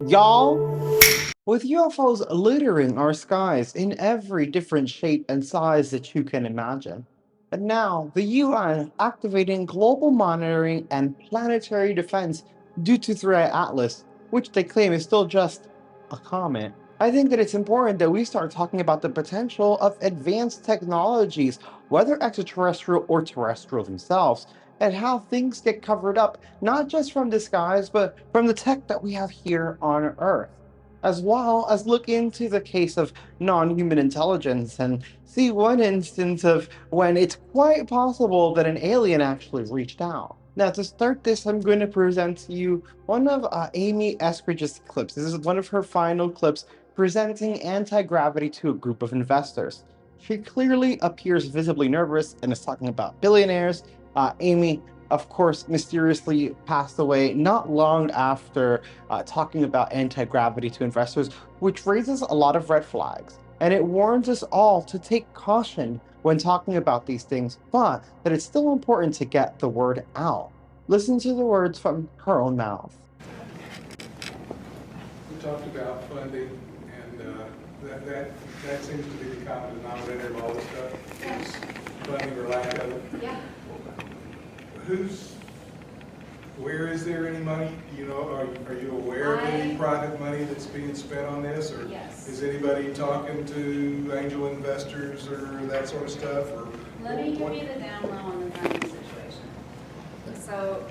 Y'all, with UFOs littering our skies in every different shape and size that you can imagine. And now, the UN activating global monitoring and planetary defense due to Threat Atlas, which they claim is still just a comet. I think that it's important that we start talking about the potential of advanced technologies, whether extraterrestrial or terrestrial themselves, and how things get covered up, not just from the skies, but from the tech that we have here on Earth, as well as look into the case of non human intelligence and see one instance of when it's quite possible that an alien actually reached out. Now, to start this, I'm going to present to you one of Amy Eskridge's clips. This is one of her final clips presenting anti gravity to a group of investors. She clearly appears visibly nervous and is talking about billionaires. Amy, of course, mysteriously passed away not long after talking about anti gravity to investors, which raises a lot of red flags. And it warns us all to take caution when talking about these things, but that it's still important to get the word out. Listen to the words from her own mouth. We talked about funding, and that seems to be the common denominator of all this stuff. Yeah. Is funding or lack of it. Yeah. Where is there any money? You know, are you aware of any private money that's being spent on this, or Yes. is anybody talking to angel investors or that sort of stuff? Or Let me give you the down low on the funding situation. So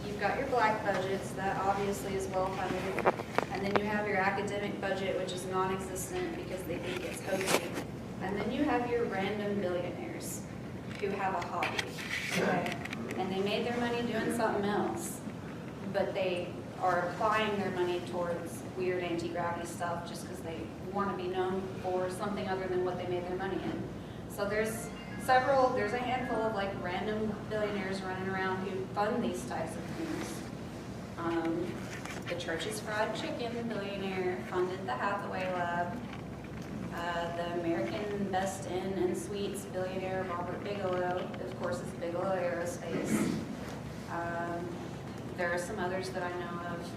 you've got your black budgets that obviously is well funded, and then you have your academic budget, which is non-existent because they think it's hokey, and then you have your random billionaires who have a hobby, okay? And they made their money doing something else, but they are applying their money towards weird anti-gravity stuff just because they want to be known for something other than what they made their money in. So there's a handful of like random billionaires running around who fund these types of things. The Church's Fried Chicken billionaire funded the Hathaway Lab. The American Best Inn and Suites billionaire Robert Bigelow, of course, is Bigelow Aerospace. There are some others that I know of,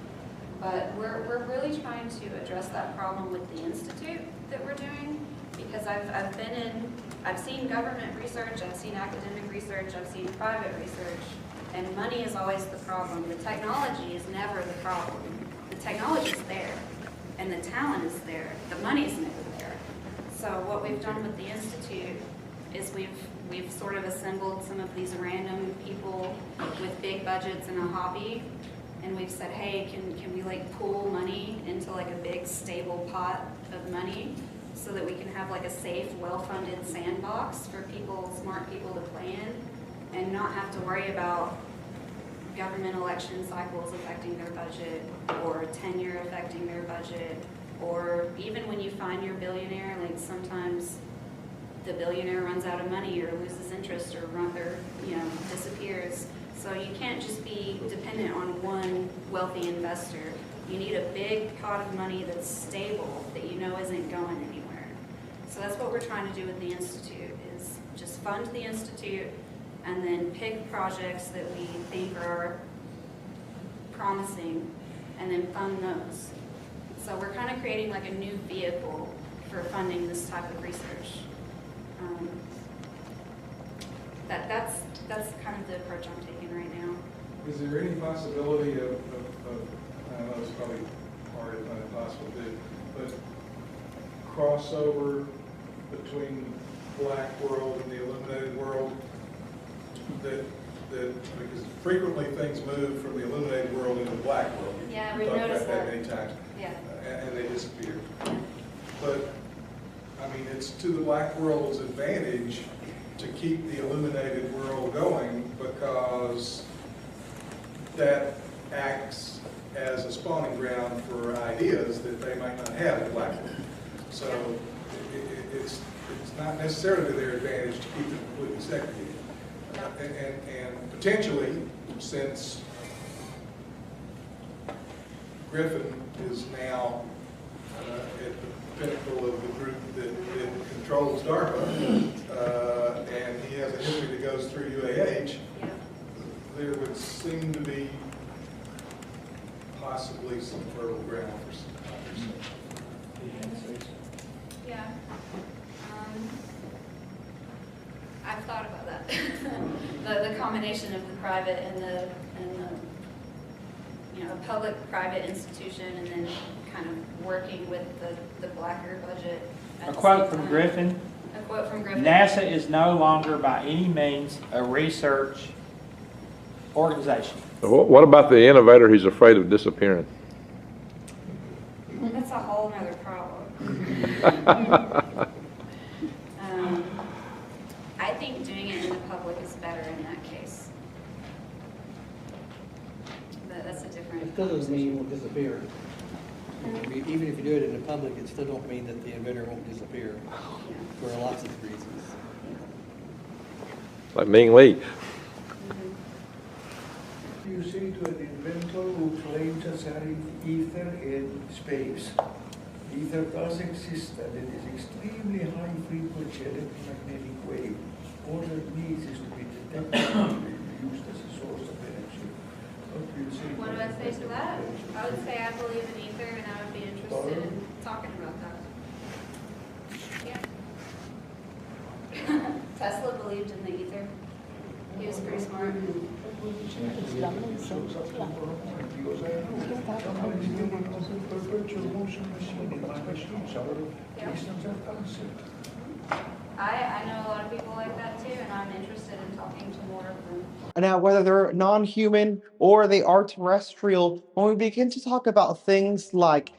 but we're really trying to address that problem with the institute that we're doing, because I've seen government research, I've seen academic research, I've seen private research, and money is always the problem. The technology is never the problem. The technology is there, and the talent is there. The money is never there. So what we've done with the institute is we've sort of assembled some of these random people with big budgets and a hobby, and we've said, hey, can we like pool money into like a big stable pot of money so that we can have like a safe, well-funded sandbox for smart people to play in, and not have to worry about government election cycles affecting their budget, or tenure affecting their budget, or even when you find your billionaire, like sometimes the billionaire runs out of money or loses interest or disappears. So you can't just be dependent on one wealthy investor. You need a big pot of money that's stable, that you know isn't going anywhere. So that's what we're trying to do with the Institute, is just fund the Institute and then pick projects that we think are promising and then fund those. So we're kind of creating like a new vehicle for funding this type of research. That's kind of the approach I'm taking right now. is there any possibility of I know it's probably hard, if not impossible, but crossover between the black world and the illuminated world? That because frequently things move from the illuminated world into the black world. Yeah, We've we've talked noticed about that. many times. Yeah. And they disappear. But, I mean, it's to the black world's advantage to keep the illuminated world going, because that acts as a spawning ground for ideas that they might not have in the black world. So it's not necessarily to their advantage to keep it completely segregated. And potentially, since Griffin is now at the pinnacle of the group that controls DARPA, and he has a history that goes through UAH, there would seem to be possibly some fertile ground for some conversation. Yeah. I've thought about that. The combination of the private and the public-private institution, and then kind of working with the Blacker budget. A quote from Griffin. A quote from Griffin. NASA is no longer by any means a research organization. What about the innovator who's afraid of disappearing? That's a whole nother problem. I think doing it in the public is better in that case. But that's a different. It still doesn't mean it won't disappear. Even if you do it in the public, it still don't mean that the inventor won't disappear for lots of reasons. Like Ming Lee. You say to an inventor who claims to carry ether in space, ether does exist and it is extremely high frequency electromagnetic wave. All it needs is to be detected and used as a source of energy. What do I say to that? I would say I believe in ether, and I would be interested in talking about that. Yeah. Tesla believed in the ether. He was pretty smart. I know a lot of people like that too, and I'm interested in talking to more of them. Now, whether they're non-human or they are terrestrial, when we begin to talk about things like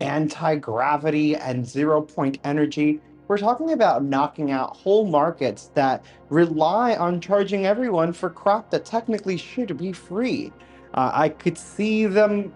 anti-gravity and zero-point energy, we're talking about knocking out whole markets that rely on charging everyone for crap that technically should be free. I could see them,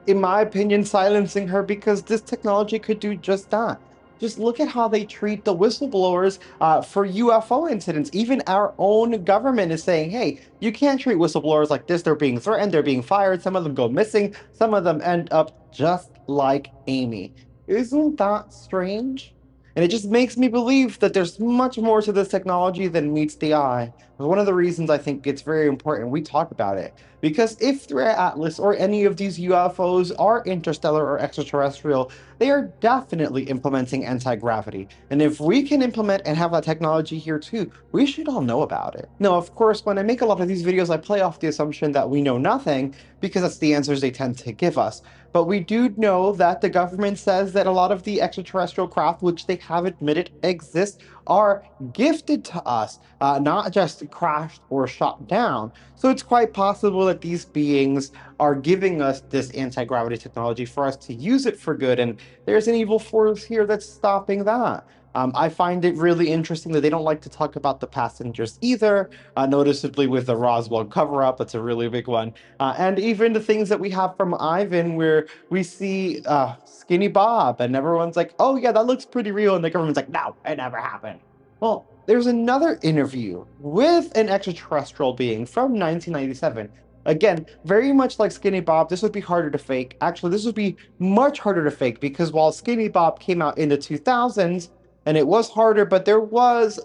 in my opinion, silencing her because this technology could do just that. Just look at how they treat the whistleblowers for UFO incidents. Even our own government is saying, hey, you can't treat whistleblowers like this. They're being threatened, they're being fired, some of them go missing, some of them end up just like Amy. Isn't that strange? And it just makes me believe that there's much more to this technology than meets the eye. One of the reasons I think it's very important we talk about it. Because if Threat Atlas or any of these UFOs are interstellar or extraterrestrial, they are definitely implementing anti-gravity. And if we can implement and have that technology here too, we should all know about it. Now, of course, when I make a lot of these videos, I play off the assumption that we know nothing, because that's the answers they tend to give us. But we do know that the government says that a lot of the extraterrestrial craft, which they have admitted exist, are gifted to us, not just crashed or shot down. So it's quite possible that these beings are giving us this anti-gravity technology for us to use it for good, and there's an evil force here that's stopping that. I find it really interesting that they don't like to talk about the passengers either, noticeably with the Roswell cover-up. That's a really big one. And even the things that we have from Ivan, where we see Skinny Bob, and everyone's like, oh yeah, that looks pretty real, and the government's like, no, it never happened. Well, there's another interview with an extraterrestrial being from 1997. Again, very much like Skinny Bob, this would be harder to fake. Actually, this would be much harder to fake, because while Skinny Bob came out in the 2000s, and it was harder, but there was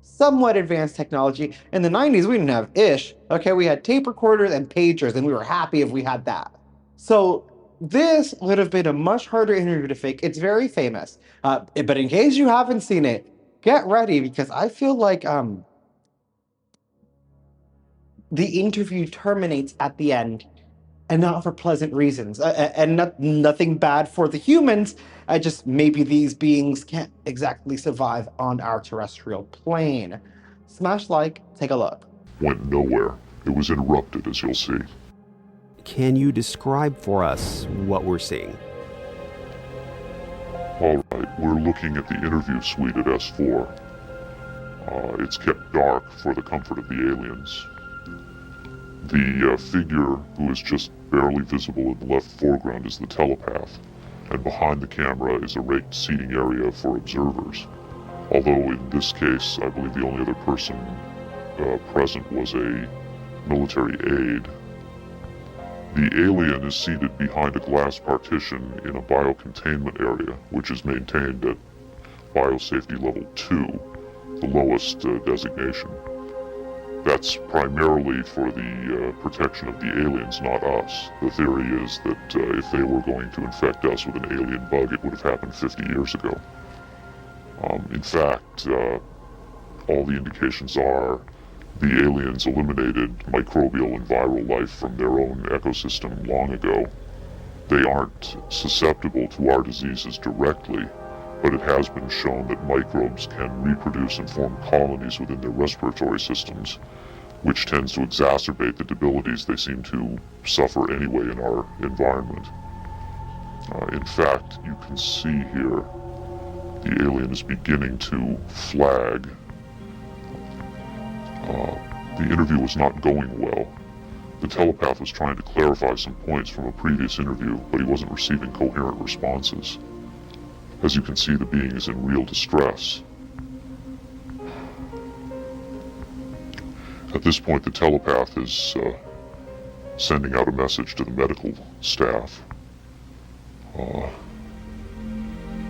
somewhat advanced technology. In the 90s, we didn't have ish. Okay, we had tape recorders and pagers, and we were happy if we had that. So this would have been a much harder interview to fake. It's very famous. But in case you haven't seen it, get ready, because I feel like the interview terminates at the end, and not for pleasant reasons, and nothing bad for the humans. Just maybe these beings can't exactly survive on our terrestrial plane. Smash like, take a look. Went nowhere. It was interrupted, as you'll see. Can you describe for us what we're seeing? All right, we're looking at the interview suite at S4. It's kept dark for the comfort of the aliens. The figure who is just barely visible in the left foreground is the telepath, and behind the camera is a raked seating area for observers. Although in this case, I believe the only other person present was a military aide. The alien is seated behind a glass partition in a biocontainment area, which is maintained at Biosafety Level 2, the lowest designation. That's primarily for the protection of the aliens, not us. The theory is that if they were going to infect us with an alien bug, it would have happened 50 years ago. In fact, all the indications are the aliens eliminated microbial and viral life from their own ecosystem long ago. They aren't susceptible to our diseases directly, but it has been shown that microbes can reproduce and form colonies within their respiratory systems, which tends to exacerbate the debilities they seem to suffer anyway in our environment. In fact, you can see here the alien is beginning to flag. The interview was not going well. The telepath was trying to clarify some points from a previous interview, but he wasn't receiving coherent responses. As you can see, the being is in real distress. At this point, the telepath is sending out a message to the medical staff.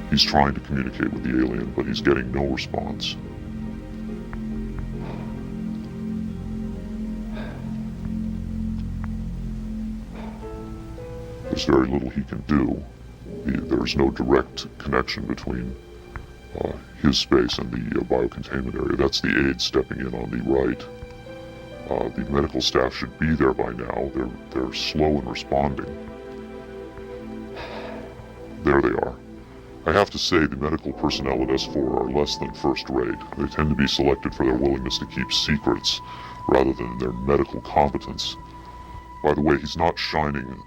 He's trying to communicate with the alien, but he's getting no response. There's very little he can do. There's no direct connection between his space and the biocontainment area. That's the aide stepping in on the right. The medical staff should be there by now. They're slow in responding. There they are. I have to say the medical personnel at S4 are less than first rate. They tend to be selected for their willingness to keep secrets rather than their medical competence. By the way, he's not shining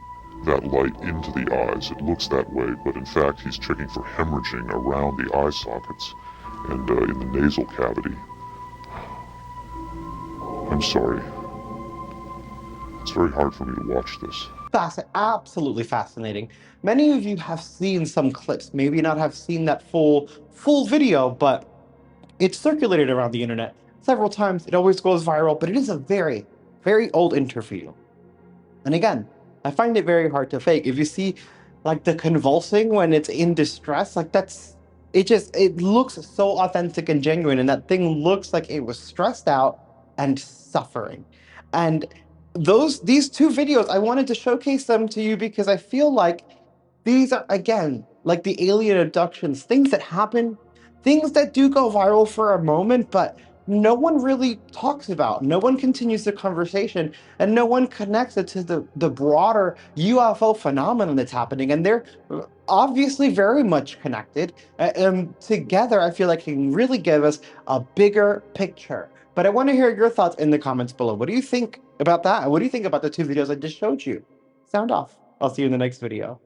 that light into the eyes. It looks that way, but in fact he's checking for hemorrhaging around the eye sockets and in the nasal cavity. I'm sorry. It's very hard for me to watch this. Absolutely fascinating. Many of you have seen some clips, maybe not have seen that full video, but it's circulated around the internet several times. It always goes viral, but it is a very, very old interview. And again, I find it very hard to fake. If you see like the convulsing when it's in distress, like it looks so authentic and genuine, and that thing looks like it was stressed out and suffering. And these two videos, I wanted to showcase them to you because I feel like these are, again, like the alien abductions, things that happen, things that do go viral for a moment, but no one really talks about. No one continues the conversation, and no one connects it to the broader UFO phenomenon that's happening. And they're obviously very much connected. Together, I feel like can really give us a bigger picture. But I want to hear your thoughts in the comments below. What do you think about that? What do you think about the two videos I just showed you? Sound off. I'll see you in the next video.